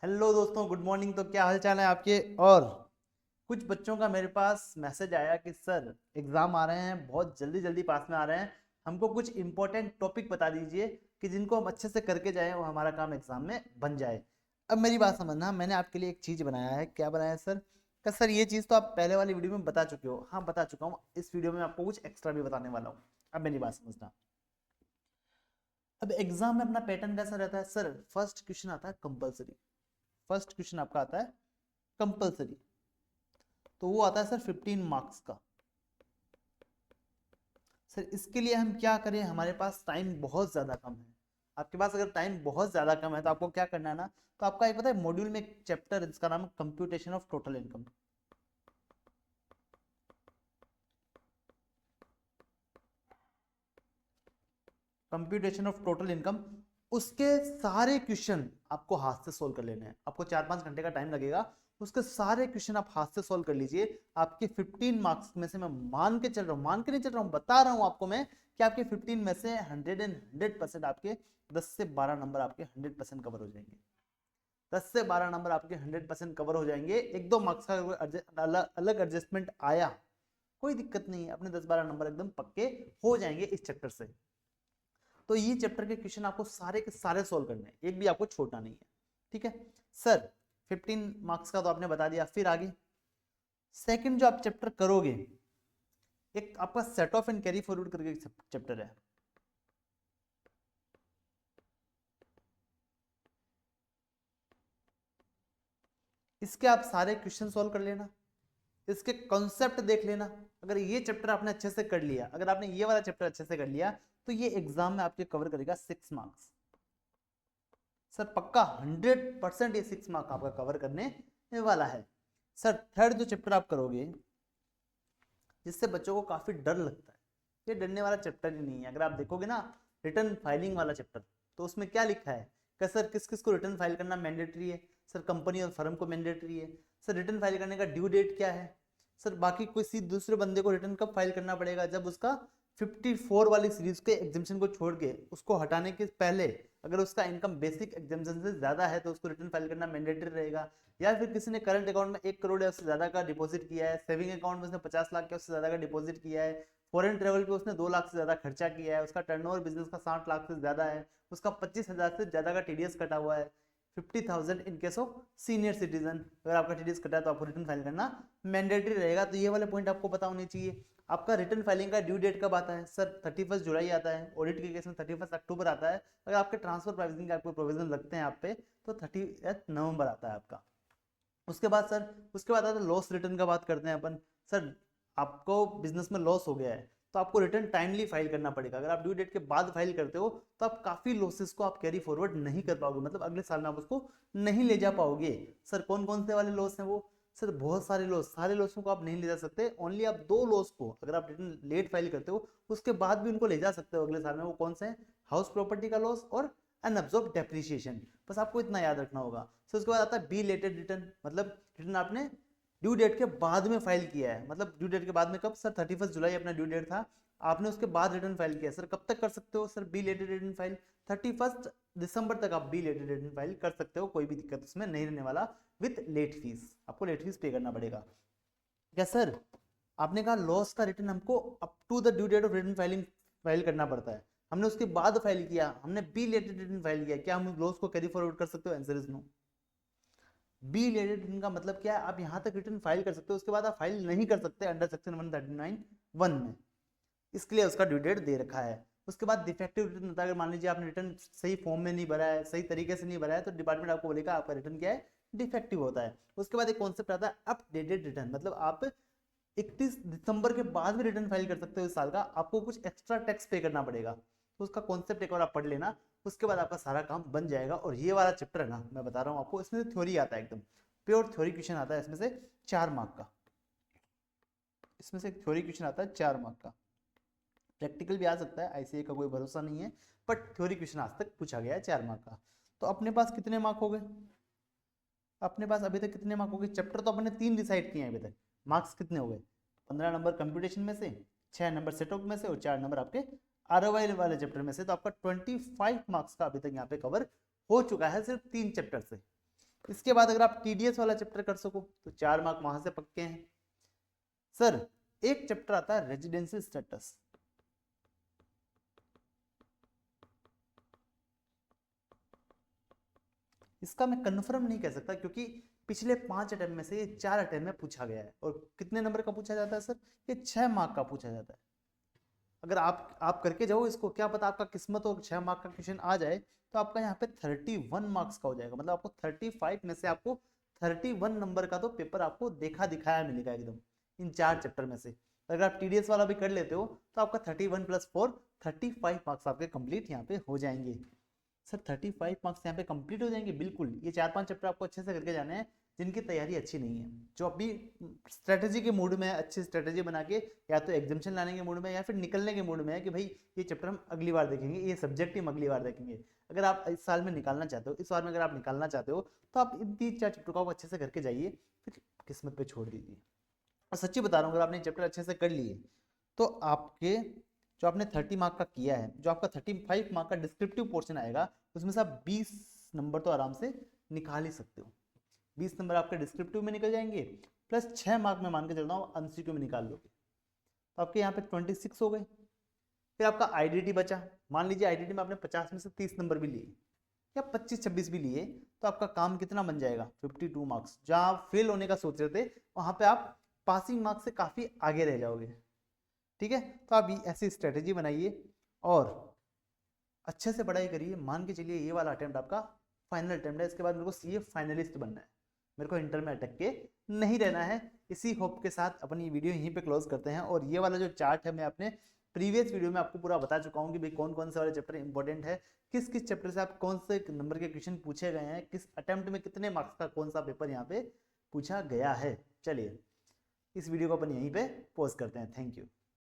Hello दोस्तों, good morning. तो क्या हाल चाल है आपके। और कुछ बच्चों का मेरे पास मैसेज आया कि सर एग्जाम आ रहे हैं, बहुत जल्दी जल्दी पास में आ रहे हैं, हमको कुछ इंपॉर्टेंट टॉपिक बता दीजिए कि जिनको हम अच्छे से करके जाएं और हमारा काम एग्जाम में बन जाए। अब मेरी बात समझना, मैंने आपके लिए एक चीज़ बनाया है। क्या बनाया है सर? कि सर ये चीज़ तो आप पहले वाली वीडियो में बता चुके हो। हाँ, बता चुका हूँ। इस वीडियो में आपको कुछ एक्स्ट्रा भी बताने वाला हूँ। अब मेरी बात समझना। अब एग्जाम में अपना पैटर्न कैसा रहता है सर? फर्स्ट क्वेश्चन आता है कंपलसरी। फर्स्ट क्वेश्चन आपका आता है कंपलसरी। तो वो आता है सर 15 मार्क्स का। सर इसके लिए हम क्या करें? हमारे पास टाइम बहुत ज़्यादा कम है। आपके पास अगर टाइम बहुत ज़्यादा कम है तो आपको क्या करना है ना, तो आपका एक पता है मॉड्यूल में एक चैप्टर है जिसका नाम है computation of total income. Computation of total income, उसके सारे क्वेश्चन आपको हाथ से सोल्व कर लेने हैं। आपको 4-5 घंटे का टाइम लगेगा। उसके सारे क्वेश्चन आप हाथ से सोल्व कर लीजिए। आपके 15 मार्क्स में से मैं मान के चल रहा हूँ, मान के नहीं चल रहा हूँ, बता रहा हूँ आपको मैं कि आपके 15 में से 100% आपके 10 से 12 नंबर आपके 100% कवर हो जाएंगे। 10 से 12 नंबर आपके 100% कवर हो जाएंगे। 1-2 मार्क्स का अलग अलग एडजस्टमेंट आया, कोई दिक्कत नहीं है। अपने 10-12 नंबर एकदम पक्के हो जाएंगे इस चैप्टर से। तो ये चैप्टर के क्वेश्चन आपको सारे के सारे सोल्व करने हैं, एक भी आपको छोड़ना नहीं है। ठीक है सर। 15 मार्क्स का तो आपने बता दिया। फिर आगे सेकंड जो आप चैप्टर करोगे, एक आपका set of and carry forward करके चैप्टर है। इसके आप सारे क्वेश्चन सोल्व कर लेना, इसके कॉन्सेप्ट देख लेना। अगर ये चैप्टर आपने अच्छे से कर लिया, अगर आपने ये वाला चैप्टर अच्छे से कर लिया, तो ये एग्जाम में आपके कवर करेगा 6 मार्क्स। सर पक्का 100% ये 6 मार्क आपका कवर करने वाला है। सर थर्ड जो चैप्टर आप करोगे, जिससे बच्चों को काफी डर लगता है, ये डरने वाला चैप्टर ही नहीं है। अगर आप देखोगे ना रिटर्न फाइलिंग वाला चैप्टर, तो उसमें क्या लिखा है कि सर किस किस को रिटर्न फाइल करना मैंडेटरी है। सर कंपनी और फर्म को मैंडेटरी है। सर रिटर्न फाइल करने का ड्यू डेट क्या है। सर बाकी किसी दूसरे बंदे को रिटर्न कब फाइल करना पड़ेगा, जब उसका 54 वाली सीरीज के एग्जामेशन को छोड़ के उसको हटाने के पहले अगर उसका इनकम बेसिक एग्जामेशन से ज्यादा है तो उसको रिटर्न फाइल करना मैंडेटरी रहेगा। या फिर किसी ने करंट अकाउंट में 1 करोड़ या उससे ज्यादा का डिपॉजिट किया है, सेविंग अकाउंट में उसने 50 लाख या उससे ज्यादा का डिपॉजिट किया है, फॉरेन ट्रेवल पे उसने 2 लाख से ज्यादा खर्चा किया है, उसका टर्नओवर बिजनेस का 60 लाख से ज्यादा है, उसका 25,000 से ज्यादा का टीडीएस कटा हुआ है, 50,000 in case of senior citizen, अगर आपका टीडीएस कटा है तो आपको रिटर्न फाइल करना मैंडेटरी रहेगा। तो ये वाले पॉइंट आपको पता होने चाहिए। आपका रिटर्न फाइलिंग का ड्यू डेट कब आता है सर? 31 जुलाई आता है। ऑडिट के केस में 31 अक्टूबर आता है। अगर आपके ट्रांसफर प्राइसिंग के आपको प्रोविजन लगते हैं आप पे, तो 30 नवंबर आता है आपका। उसके बाद सर, उसके बाद आता है लॉस रिटर्न का। बात करते हैं अपन। सर आपको बिजनेस में लॉस हो गया है तो आपको रिटर्न टाइमली फाइल करना पड़ेगा। अगर आप ड्यू डेट के बाद फाइल करते हो तो आप काफी लॉसेस को आप कैरी फॉरवर्ड नहीं कर पाओगे, मतलब अगले साल में आप उसको नहीं ले जा पाओगे। सर कौन कौन से वाले लॉस हैं वो? सर बहुत सारे लॉस, सारे लॉसों को आप नहीं ले जा सकते। ओनली आप 2 लॉस को, अगर आप रिटर्न लेट फाइल करते हो उसके बाद भी उनको ले जा सकते हो अगले साल में। वो कौन से हैं? हाउस प्रॉपर्टी का लॉस और अनअब्जॉर्ब डेप्रिसिएशन। बस आपको इतना याद रखना होगा। सो उसके बाद आता है बी लेटेड रिटर्न, मतलब रिटर्न आपने ड्यू डेट के बाद में फाइल किया है। मतलब ड्यू डेट के बाद में कब सर? 31 जुलाई अपना ड्यू डेट था, आपने उसके बाद रिटर्न फाइल किया। सर कब तक कर सकते हो सर बी लेटेड रिटर्न फाइल? 31 दिसंबर तक आप बी लेटेड रिटर्न फाइल कर सकते हो, कोई भी दिक्कत उसमें नहीं रहने वाला। विथ लेट फीस, आपको लेट फीस पे करना पड़ेगा। क्या सर? आपने कहा लॉस का रिटर्न हमको up to the due date of return filing file करना पड़ता है, हमने उसके बाद फाइल किया, हमने बी लेटेड रिटर्न फाइल किया, क्या हम लॉस को कैरी फॉरवर्ड कर सकते हो? Answer is no. Belated return का मतलब क्या है? आप यहां तक रिटर्न फाइल कर सकते हो, उसके बाद आप फाइल नहीं कर सकते अंडर सेक्शन 139(1) में। इसके लिए उसका ड्यू डेट दे रखा है। उसके बाद डिफेक्टिव रिटर्न होता है। अगर मान लीजिए आपने रिटर्न सही फॉर्म में नहीं भरा है, सही तरीके से नहीं भरा है, तो डिपार्टमेंट आपको बोलेगा आपका रिटर्न क्या है? डिफेक्टिव होता है। उसके बाद एक कॉन्सेप्ट आता है अपडेटेड रिटर्न, मतलब आप 31 दिसंबर के बाद भी रिटर्न फाइल कर सकते हो इस साल का, आपको कुछ एक्स्ट्रा टैक्स पे करना पड़ेगा। तो उसका कॉन्सेप्ट एक बार आप पढ़ लेना, उसके बाद आपका सारा काम बन जाएगा। और ये वाला चैप्टर है ना, मैं बता रहा हूँ आपको, इसमें थ्योरी आता है, एकदम प्योर थ्योरी क्वेश्चन आता है इसमें से 4 मार्क का। इसमें से एक थ्योरी क्वेश्चन आता है 4 मार्क का। प्रैक्टिकल भी आ सकता है, आईसीए का कोई भरोसा नहीं है, बट थ्योरी क्वेश्चन आज तक पूछा गया है 4 मार्क का। तो अपने पास कितने मार्क हो गए? अपने पास अभी तक कितने मार्क हो गए? चैप्टर तो अपने 3 डिसाइड किए हैं अभी तक। मार्क्स कितने हो गए? 15 नंबर कंप्यूटेशन में से, 6 नंबर सेटअप में से, और 4 नंबर आपके आरओआई वाले चैप्टर में से। तो आपका 25 मार्क्स का अभी तक यहाँ पे कवर हो चुका है सिर्फ 3 चैप्टर से। इसके बाद अगर आप टीडीएस वाला चैप्टर कर सको तो 4 मार्क वहां से पक्के हैं। सर एक चैप्टर आता है रेजिडेंशियल स्टेटस, इसका मैं कंफर्म नहीं कह सकता क्योंकि पिछले 5 अटेम्प्ट में से ये 4 अटेम्प्ट में पूछा गया है। और कितने नंबर का पूछा जाता है सर? ये 6 मार्क का पूछा जाता है। अगर आप करके जाओ इसको, क्या पता आपका किस्मत हो 6 मार्क का क्वेश्चन आ जाए, तो आपका यहाँ पे 31 मार्क्स का हो जाएगा। मतलब आपको 35 में से आपको 31 नंबर का तो पेपर आपको देखा दिखाया मिलेगा एकदम इन 4 चैप्टर में से। अगर आप टीडीएस वाला भी कर लेते हो तो आपका 31 + 4 35 मार्क्स आपके कंप्लीट यहाँ पे हो जाएंगे। सर 35 मार्क्स यहाँ पे कंप्लीट हो जाएंगे? बिल्कुल। ये 4-5 चैप्टर आपको अच्छे से करके जाने हैं जिनकी तैयारी अच्छी नहीं है, जो अभी स्ट्रेटेजी के मूड में है, अच्छी स्ट्रेटेजी बना के या तो एग्जामिशन लाने के मूड में या फिर निकलने के मूड में है कि भाई ये चैप्टर हम अगली बार देखेंगे, ये सब्जेक्ट हम अगली बार देखेंगे। अगर आप इस साल में निकालना चाहते हो, इस बार में अगर आप निकालना चाहते हो तो आप इन 3-4 चैप्टर को अच्छे से करके जाइए, फिर किस्मत पे छोड़ दीजिए। और सच्ची बता रहा हूँ, अगर आपने चैप्टर अच्छे से कर लिए तो आपके जो आपने 30 मार्क का किया है, जो आपका 35 मार्क का डिस्क्रिप्टिव पोर्शन आएगा उसमें से आप 20 नंबर तो आराम से निकाल ही सकते हो। 20 नंबर आपके डिस्क्रिप्टिव में निकल जाएंगे, प्लस 6 मार्क में मान के चल रहा हूँ एमसीक्यू में निकाल लोगे, तो आपके यहाँ पे 26 हो गए। फिर आपका आईडीटी बचा, मान लीजिए आईडीटी में आपने 50 में से 30 नंबर भी लिए या 25-26 भी लिए, तो आपका काम कितना बन जाएगा? 52 मार्क्स। जहाँ आप फेल होने का सोच रहे थे वहाँ पे आप पासिंग मार्क्स से काफ़ी आगे रह जाओगे। ठीक है, तो आप ऐसी स्ट्रेटेजी बनाइए और अच्छे से पढ़ाई करिए। मान के चलिए ये वाला अटेम्प्ट आपका फाइनल अटेम्प्ट है, इसके बाद मेरे को सीए फाइनलिस्ट बनना है, मेरे को इंटर में अटक के नहीं रहना है। इसी होप के साथ अपनी वीडियो यहीं पे क्लोज करते हैं। और ये वाला जो चार्ट है मैं अपने प्रीवियस वीडियो में आपको पूरा बता चुका हूँ कि भाई कौन कौन से वाले चैप्टर इंपॉर्टेंट है, किस किस चैप्टर से आप कौन से नंबर के क्वेश्चन पूछे गए हैं, किस अटेम्प्ट में कितने मार्क्स का कौन सा पेपर यहाँ पे पूछा गया है। चलिए इस वीडियो को अपन यहीं पे पॉज करते हैं। Thank you.